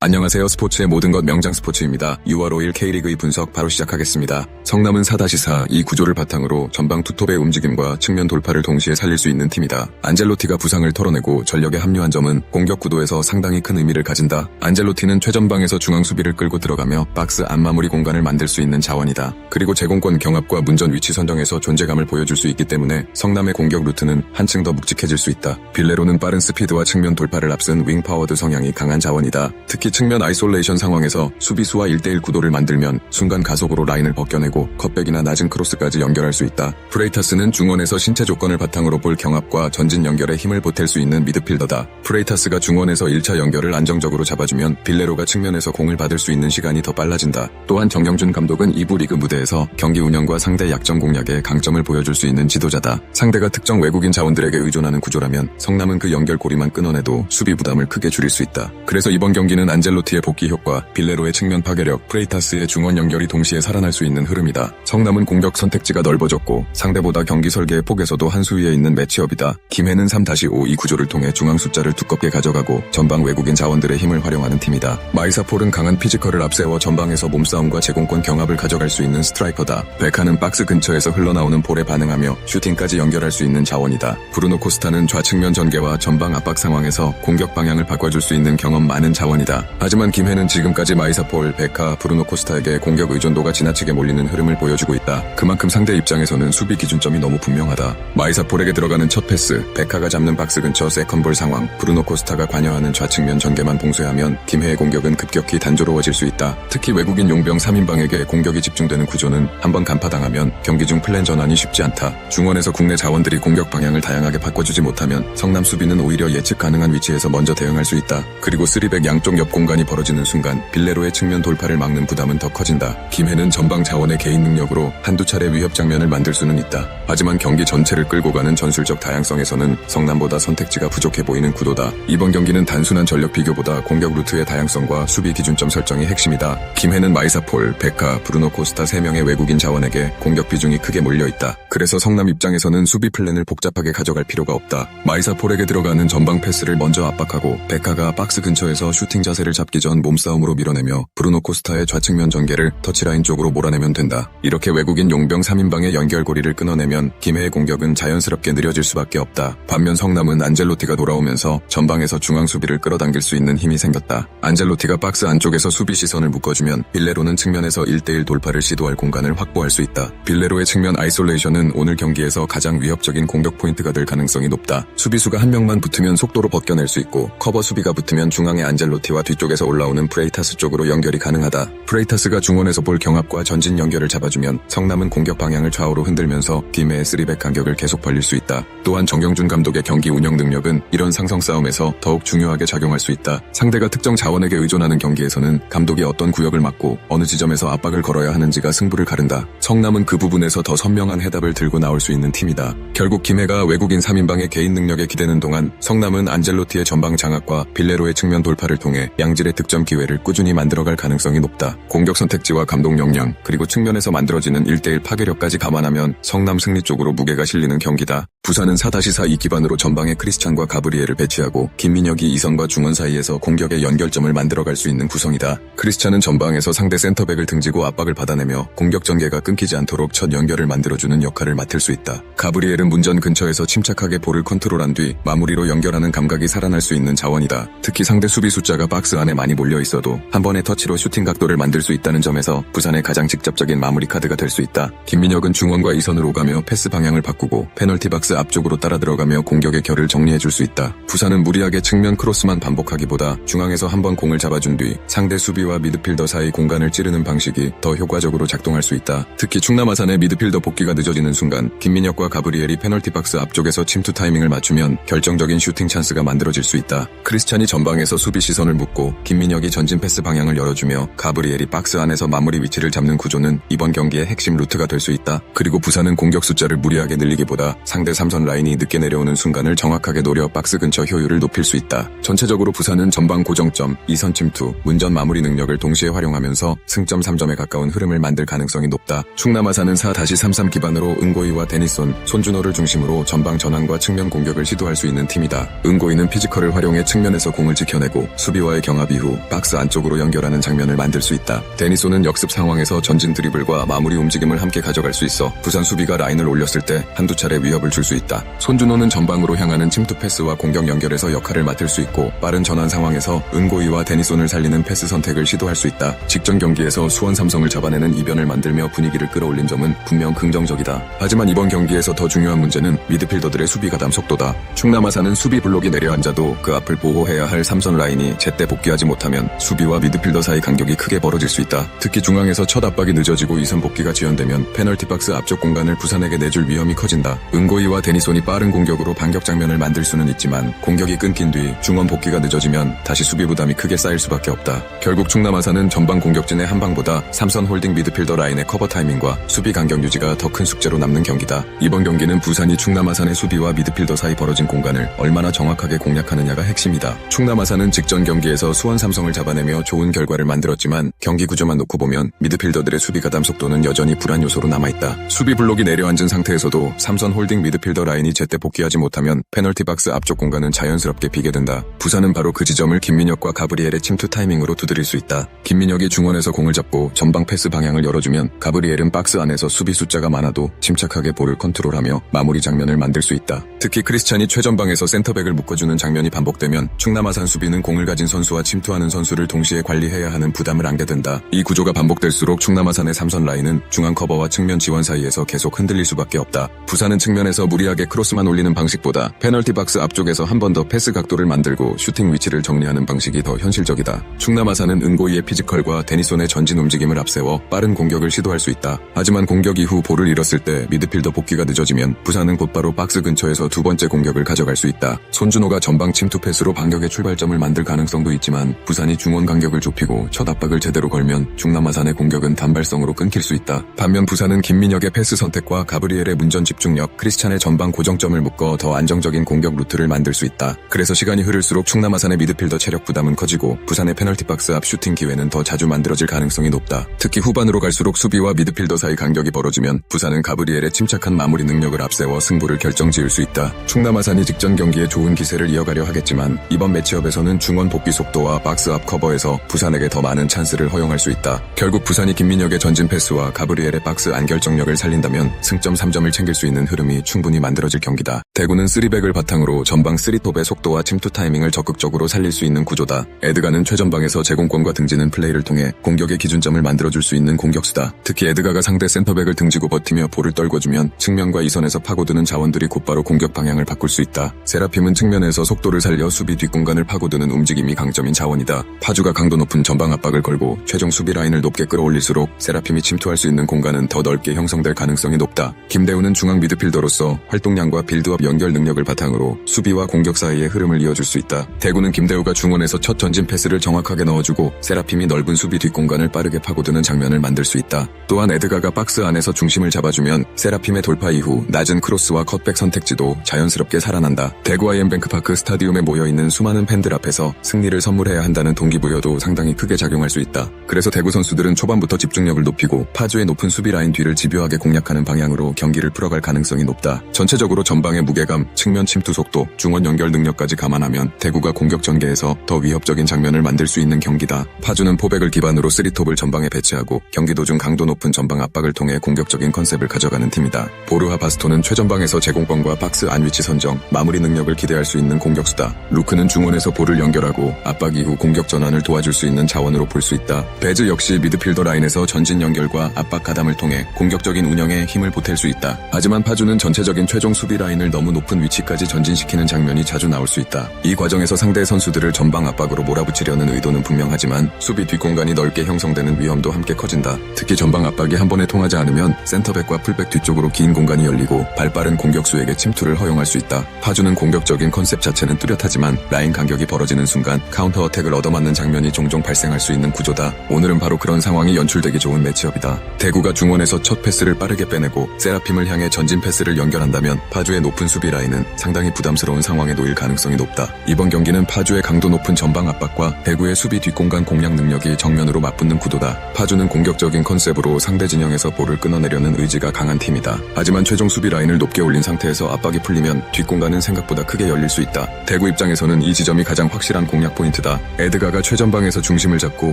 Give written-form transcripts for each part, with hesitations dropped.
안녕하세요. 스포츠의 모든 것 명장 스포츠입니다. 6월 5일 K리그의 분석 바로 시작하겠습니다. 성남은 4-4 이 구조를 바탕으로 전방 투톱의 움직임과 측면 돌파를 동시에 살릴 수 있는 팀이다. 안젤로티가 부상을 털어내고 전력에 합류한 점은 공격 구도에서 상당히 큰 의미를 가진다. 안젤로티는 최전방에서 중앙 수비를 끌고 들어가며 박스 안 마무리 공간을 만들 수 있는 자원이다. 그리고 제공권 경합과 문전 위치 선정에서 존재감을 보여줄 수 있기 때문에 성남의 공격 루트는 한층 더 묵직해질 수 있다. 빌레로는 빠른 스피드와 측면 돌파를 앞선 윙 파워드 성향이 강한 자원이다. 특히 측면 아이솔레이션 상황에서 수비수와 1대1 구도를 만들면 순간 가속으로 라인을 벗겨내고 컷백이나 낮은 크로스까지 연결할 수 있다. 프레이타스는 중원에서 신체 조건을 바탕으로 볼 경합과 전진 연결에 힘을 보탤 수 있는 미드필더다. 프레이타스가 중원에서 1차 연결을 안정적으로 잡아주면 빌레로가 측면에서 공을 받을 수 있는 시간이 더 빨라진다. 또한 정경준 감독은 2부 리그 무대에서 경기 운영과 상대 약점 공략에 강점을 보여줄 수 있는 지도자다. 상대가 특정 외국인 자원들에게 의존하는 구조라면 성남은 그 연결고리만 끊어내도 수비 부담을 크게 줄일 수 있다. 그래서 이번 경기는 안젤로티의 복귀 효과, 빌레로의 측면 파괴력, 프레이타스의 중원 연결이 동시에 살아날 수 있는 흐름이다. 성남은 공격 선택지가 넓어졌고 상대보다 경기 설계의 폭에서도 한 수 위에 있는 매치업이다. 김해는 3-5 이 구조를 통해 중앙 숫자를 두껍게 가져가고 전방 외국인 자원들의 힘을 활용하는 팀이다. 마이사폴은 강한 피지컬을 앞세워 전방에서 몸싸움과 제공권 경합을 가져갈 수 있는 스트라이커다. 베카는 박스 근처에서 흘러나오는 볼에 반응하며 슈팅까지 연결할 수 있는 자원이다. 브루노 코스타는 좌측면 전개와 전방 압박 상황에서 공격 방향을 바꿔줄 수 있는 경험 많은 자원이다. 하지만 김해는 지금까지 마이사폴, 베카, 브루노 코스타에게 공격 의존도가 지나치게 몰리는 흐름을 보여주고 있다. 그만큼 상대 입장에서는 수비 기준점이 너무 분명하다. 마이사폴에게 들어가는 첫 패스, 베카가 잡는 박스 근처 세컨볼 상황, 브루노 코스타가 관여하는 좌측면 전개만 봉쇄하면 김해의 공격은 급격히 단조로워질 수 있다. 특히 외국인 용병 3인방에게 공격이 집중되는 구조는 한번 간파당하면 경기 중 플랜 전환이 쉽지 않다. 중원에서 국내 자원들이 공격 방향을 다양하게 바꿔주지 못하면 성남 수비는 오히려 예측 가능한 위치에서 먼저 대응할 수 있다. 그리고 3백 양쪽 옆 공간이 벌어지는 순간 빌레로의 측면 돌파를 막는 부담은 더 커진다. 김해는 전방 자원의 개인 능력으로 한두 차례 위협 장면을 만들 수는 있다. 하지만 경기 전체를 끌고 가는 전술적 다양성에서는 성남보다 선택지가 부족해 보이는 구도다. 이번 경기는 단순한 전력 비교보다 공격 루트의 다양성과 수비 기준점 설정이 핵심이다. 김해는 마이사폴, 베카, 브루노 코스타 3명의 외국인 자원에게 공격 비중이 크게 몰려있다. 그래서 성남 입장에서는 수비 플랜을 복잡하게 가져갈 필요가 없다. 마이사폴에게 들어가는 전방 패스를 먼저 압박하고 베카가 박스 근처에서 슈팅 자세를 잡기 전 몸싸움으로 밀어내며 브루노 코스타의 좌측면 전개를 터치라인 쪽으로 몰아내면 된다. 이렇게 외국인 용병 3인방의 연결고리를 끊어내면 김해의 공격은 자연스럽게 느려질 수밖에 없다. 반면 성남은 안젤로티가 돌아오면서 전방에서 중앙 수비를 끌어당길 수 있는 힘이 생겼다. 안젤로티가 박스 안쪽에서 수비 시선을 묶어주면 빌레로는 측면에서 1대1 돌파를 시도할 공간을 확보할 수 있다. 빌레로의 측면 아이솔레이션은 오늘 경기에서 가장 위협적인 공격 포인트가 될 가능성이 높다. 수비수가 한 명만 붙으면 속도로 벗겨낼 수 있고 커버 수비가 붙으면 중앙의 안젤로티와 뒤쪽에서 올라오는 프레이타스 쪽으로 연결이 가능하다. 프레이타스가 중원에서 볼 경합과 전진 연결을 잡아주면 성남은 공격 방향을 좌우로 흔들면서 김해의 3백 간격을 계속 벌릴 수 있다. 또한 정경준 감독의 경기 운영 능력은 이런 상성 싸움에서 더욱 중요하게 작용할 수 있다. 상대가 특정 자원에게 의존하는 경기에서는 감독이 어떤 구역을 막고 어느 지점에서 압박을 걸어야 하는지가 승부를 가른다. 성남은 그 부분에서 더 선명한 해답을 들고 나올 수 있는 팀이다. 결국 김해가 외국인 3인방의 개인 능력에 기대는 동안 성남은 안젤로티의 전방 장악과 빌레로의 측면 돌파를 통해 양질의 득점 기회를 꾸준히 만들어갈 가능성이 높다. 공격 선택지와 감독 역량, 그리고 측면에서 만들어지는 1대1 파괴력까지 감안하면 성남 승리 쪽으로 무게가 실리는 경기다. 부산은 4-4 이 기반으로 전방에 크리스찬과 가브리엘을 배치하고 김민혁이 이선과 중원 사이에서 공격의 연결점을 만들어갈 수 있는 구성이다. 크리스찬은 전방에서 상대 센터백을 등지고 압박을 받아내며 공격 전개가 끊기지 않도록 첫 연결을 만들어주는 역할을 맡을 수 있다. 가브리엘은 문전 근처에서 침착하게 볼을 컨트롤한 뒤 마무리로 연결하는 감각이 살아날 수 있는 자원이다. 특히 상대 수비 숫자가 박스 안에 많이 몰려 있어도 한 번의 터치로 슈팅 각도를 만들 수 있다는 점에서 부산의 가장 직접적인 마무리 카드가 될 수 있다. 김민혁은 중원과 이선으로 오가며 패스 방향을 바꾸고 페널티 박스 앞쪽으로 따라 들어가며 공격의 결을 정리해줄 수 있다. 부산은 무리하게 측면 크로스만 반복하기보다 중앙에서 한번 공을 잡아준 뒤 상대 수비와 미드필더 사이 공간을 찌르는 방식이 더 효과적으로 작동할 수 있다. 특히 충남 아산의 미드필더 복귀가 늦어지는 순간 김민혁과 가브리엘이 페널티 박스 앞쪽에서 침투 타이밍을 맞추면 결정적인 슈팅 찬스가 만들어질 수 있다. 크리스찬이 전방에서 수비 시선을 묶고 김민혁이 전진 패스 방향을 열어주며 가브리엘이 박스 안에서 마무리 위치를 잡는 구조는 이번 경기의 핵심 루트가 될 수 있다. 그리고 부산은 공격 숫자를 무리하게 늘리기보다 상대 3선 라인이 늦게 내려오는 순간을 정확하게 노려 박스 근처 효율을 높일 수 있다. 전체적으로 부산은 전방 고정점, 2선 침투, 문전 마무리 능력을 동시에 활용하면서 승점 3점에 가까운 흐름을 만들 가능성이 높다. 충남 아산은 4-3-3 기반으로 은고이와 데니손, 손준호를 중심으로 전방 전환과 측면 공격을 시도할 수 있는 팀이다. 은고이는 피지컬을 활용해 측면에서 공을 지켜내고 수비와의 경합 이후 박스 안쪽으로 연결하는 장면을 만들 수 있다. 데니소는 역습 상황에서 전진 드리블과 마무리 움직임을 함께 가져갈 수 있어 부산 수비가 라인을 올렸을 때 한두 차례 위협을 줄 수 있다. 손준호는 전방으로 향하는 침투 패스와 공격 연결에서 역할을 맡을 수 있고 빠른 전환 상황에서 은고이와 데니손을 살리는 패스 선택을 시도할 수 있다. 직전 경기에서 수원 삼성을 잡아내는 이변을 만들며 분위기를 끌어올린 점은 분명 긍정적이다. 하지만 이번 경기에서 더 중요한 문제는 미드필더들의 수비 가담 속도다. 충남 아산은 수비 블록이 내려앉아도 그 앞을 보호해야 할 삼선 라인이 제때 복귀하지 못하면 수비와 미드필더 사이 간격이 크게 벌어질 수 있다. 특히 중앙에서 첫 압박이 늦어지고 이선 복귀가 지연되면 페널티 박스 앞쪽 공간을 부산에게 내줄 위험이 커진다. 은고이와 데니손이 빠른 공격으로 반격 장면을 만들 수는 있지만 공격이 끊긴 뒤 중원 복귀가 늦어지면 다시 수비 부담이 크게 쌓일 수밖에 없다. 결국 충남 아산은 전방 공격진의 한 방보다 삼선 홀딩 미드필더 라인의 커버 타이밍과 수비 간격 유지가 더 큰 숙제로 남는 경기다. 이번 경기는 부산이 충남 아산의 수비와 미드필더 사이 벌어진 공간을 얼마나 정확하게 공략하느냐가 핵심이다. 충남 아산은 직전 경기에서 수원 삼성을 잡아내며 좋은 결과를 만들었지만 경기 구조만 놓고 보면 미드필더들의 수비 가담 속도는 여전히 불안 요소로 남아있다. 수비 블록이 내려앉은 상태에서도 삼선 홀딩 미드필더 라인이 제때 복귀하지 못하면 페널티 박스 앞쪽 공간은 자연스럽게 비게 된다. 부산은 바로 그 지점을 김민혁과 가브리엘의 침투 타이밍으로 두드릴 수 있다. 김민혁이 중원에서 공을 잡고 전방 패스 방향을 열어주면 가브리엘은 박스 안에서 수비 숫자가 많아도 침착하게 볼을 컨트롤하며 마무리 장면을 만들 수 있다. 특히 크리스찬이 최전방에서 센터백을 묶어주는 장면이 반복되면 충남 아산 수비는 공을 가진 선수와 침투하는 선수를 동시에 관리해야 하는 부담을 안게 된다. 이 구조가 반복될수록 충남 아산의 삼선 라인은 중앙 커버와 측면 지원 사이에서 계속 흔들릴 수밖에 없다. 부산은 측면에서 무리하게 크로스만 올리는 방식보다 페널티 박스 앞쪽에서 한 번 더 패스 각도를 만들고 슈팅 위치를 정리하는 방식이 더 현실적이다. 충남 아산은 은고이의 피지컬과 데니손의 전진 움직임을 앞세워 빠른 공격을 시도할 수 있다. 하지만 공격 이후 볼을 잃었을 때 미드필더 복귀가 늦어지면 부산은 곧바로 박스 근처에서 두 번째 공격을 가져갈 수 있다. 손준호가 전방 침투 패스로 반격의 출발점을 만들 가능성도 있지만 부산이 중원 간격을 좁히고 첫 압박을 제대로 걸면 충남 아산의 공격은 단발성으로 끊길 수 있다. 반면 부산은 김민혁의 패스 선택과 가브리엘의 문전 집중력, 크리스찬의 전방 고정점을 묶어 더 안정적인 공격 루트를 만들 수 있다. 그래서 시간이 흐를수록 충남 아산의 미드필더 체력 부담은 커지고 부산의 페널티 박스 앞 슈팅 기회는 더 자주 만들어질 가능성이 높다. 특히 후반으로 갈수록 수비와 미드필더 사이 간격이 벌어지면 부산은 가브리엘의 침착한 마무리 능력을 앞세워 승부를 결정지을 수 있다. 충남 아산이 직전 경기에 좋은 기세를 이어가려 하겠지만 이번 매치업에서는 중원 복귀 속도와 박스 앞 커버에서 부산에게 더 많은 찬스를 허용할 수 있다. 결국 부산이 김민혁의 전진 패스와 가브리엘의 박스 안 결정력을 살린다면 승점 3점을 챙길 수 있는 흐름이 충분히 만들어질 경기다. 대구는 3백을 바탕으로 전방 3톱의 속도와 침투 타이밍을 적극적으로 살릴 수 있는 구조다. 에드가는 최전방에서 제공권과 등지는 플레이를 통해 공격의 기준점을 만들어줄 수 있는 공격수다. 특히 에드가가 상대 센터백을 등지고 버티며 볼을 떨궈주면 측면과 이선에서 파고드는 자원들이 곧바로 공격 방향을 바꿀 수 있다. 세라핌은 측면에서 속도를 살려 수비 뒷공간을 파고드는 움직임이 강점인 자원이다. 파주가 강도 높은 전방 압박을 걸고 최종 수비 라인을 높게 끌어올릴수록 세라핌이 침투할 수 있는 공간은 더 넓게 형성될 가능성이 높다. 김대우는 중앙 미드필더로서 활동량과 빌드업 연결 능력을 바탕으로 수비와 공격 사이의 흐름을 이어줄 수 있다. 대구는 김대우가 중원에서 첫 전진 패스를 정확하게 넣어주고 세라핌이 넓은 수비 뒷공간을 빠르게 파고드는 장면을 만들 수 있다. 또한 에드가가 박스 안에서 중심을 잡아주면 세라핌의 돌파 이후 낮은 크로스와 컷백 선택지도 자연스럽게 살아난다. 대구 아이엠뱅크파크 스타디움에 모여있는 수많은 팬들 앞에서 승리를 선물해야 한다는 동기부여도 상당히 크게 작용할 수 있다. 그래서 대구 선수들은 초반부터 집중력을 높이고 파주의 높은 수비 라인 뒤를 집요하게 공략하는 방향으로 경기를 풀어갈 가능성이 높다. 전체적으로 전방의 무게감, 측면 침투 속도, 중원 연결 능력까지 감안하면 대구가 공격 전개에서 더 위협적인 장면을 만들 수 있는 경기다. 파주는 포백을 기반으로 3톱을 전방에 배치하고 경기 도중 강도 높은 전방 압박을 통해 공격적인 컨셉을 가져가는 팀이다. 보르하 바스토는 최전방에서 제공권과 박스 안 위치 선정, 마무리 능력을 기대할 수 있는 공격수다. 루크는 중원에서 볼을 연결하고 압박 이후 공격 전환을 도와줄 수 있는 자원으로 볼 수 있다. 베즈 역시 미드필더 라인에서 전진 연결과 압박 가담을 통해 공격적인 운영에 힘을 보탤 수 있다. 하지만 파주는 전체적인 최종 수비 라인을 너무 높은 위치까지 전진시키는 장면이 자주 나올 수 있다. 이 과정에서 상대 선수들을 전방 압박으로 몰아붙이려는 의도는 분명하지만 수비 뒷공간이 넓게 형성되는 위험도 함께 커진다. 특히 전방 압박이 한 번에 통하지 않으면 센터백과 풀백 뒤쪽으로 긴 공간이 열리고 발빠른 공격수에게 침투를 허용할 수 있다. 파주는 공격적인 컨셉 자체는 뚜렷하지만 라인 간격이 벌어지는 순간 카운터 어택을 얻어맞는 장면이 종종 발생할 수 있는 구조다. 오늘은 바로 그런 상황이 연출되기 좋은 매치업이다. 대구가 중원에서 첫 패스를 빠르게 빼내고 세라핌을 향해 전진 패스를 연결한다면 파주의 높은 수비 라인은 상당히 부담스러운 상황에 놓일 가능성이 높다. 이번 경기는 파주의 강도 높은 전방 압박과 대구의 수비 뒷공간 공략 능력이 정면으로 맞붙는 구도다. 파주는 공격적인 컨셉으로 상대 진영에서 볼을 끊어내려는 의지가 강한 팀이다. 하지만 최종 수비 라인을 높게 올린 상태에서 압박이 풀리면 뒷공간은 생각보다 크게 열릴 수 있다. 대구 입장에서는 이 지점이 가장 확실한 공략 포인트다. 포인트다. 에드가가 최전방에서 중심을 잡고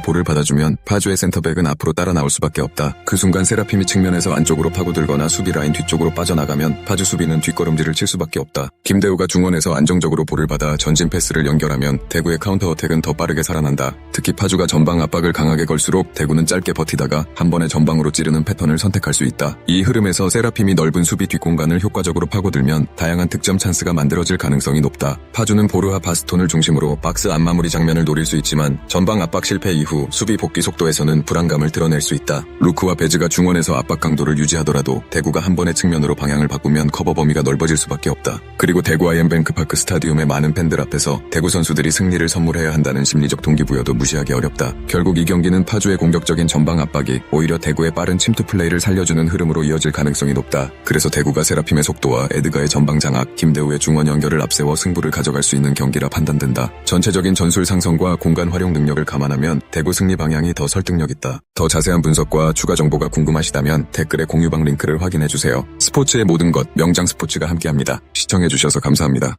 볼을 받아주면 파주의 센터백은 앞으로 따라 나올 수밖에 없다. 그 순간 세라핌이 측면에서 안쪽으로 파고들거나 수비 라인 뒤쪽으로 빠져나가면 파주 수비는 뒷걸음질을 칠 수밖에 없다. 김대우가 중원에서 안정적으로 볼을 받아 전진 패스를 연결하면 대구의 카운터 어택은 더 빠르게 살아난다. 특히 파주가 전방 압박을 강하게 걸수록 대구는 짧게 버티다가 한 번에 전방으로 찌르는 패턴을 선택할 수 있다. 이 흐름에서 세라핌이 넓은 수비 뒷공간을 효과적으로 파고들면 다양한 득점 찬스가 만들어질 가능성이 높다. 파주는 보르와 바스톤을 중심으로 박스 안 마무리 장면을 노릴 수 있지만 전방 압박 실패 이후 수비 복귀 속도에서는 불안감을 드러낼 수 있다. 루크와 베즈가 중원에서 압박 강도를 유지하더라도 대구가 한 번의 측면으로 방향을 바꾸면 커버 범위가 넓어질 수밖에 없다. 그리고 대구 아이엠뱅크파크 스타디움의 많은 팬들 앞에서 대구 선수들이 승리를 선물해야 한다는 심리적 동기부여도 무시하기 어렵다. 결국 이 경기는 파주의 공격적인 전방 압박이 오히려 대구의 빠른 침투 플레이를 살려주는 흐름으로 이어질 가능성이 높다. 그래서 대구가 세라핌의 속도와 에드가의 전방 장악, 김대우의 중원 연결을 앞세워 승부를 가져갈 수 있는 경기라 판단된다. 전체적인 전술 상성과 공간 활용 능력을 감안하면 대구 승리 방향이 더 설득력 있다. 더 자세한 분석과 추가 정보가 궁금하시다면 댓글에 공유방 링크를 확인해주세요. 스포츠의 모든 것, 명장 스포츠가 함께합니다. 시청해주셔서 감사합니다.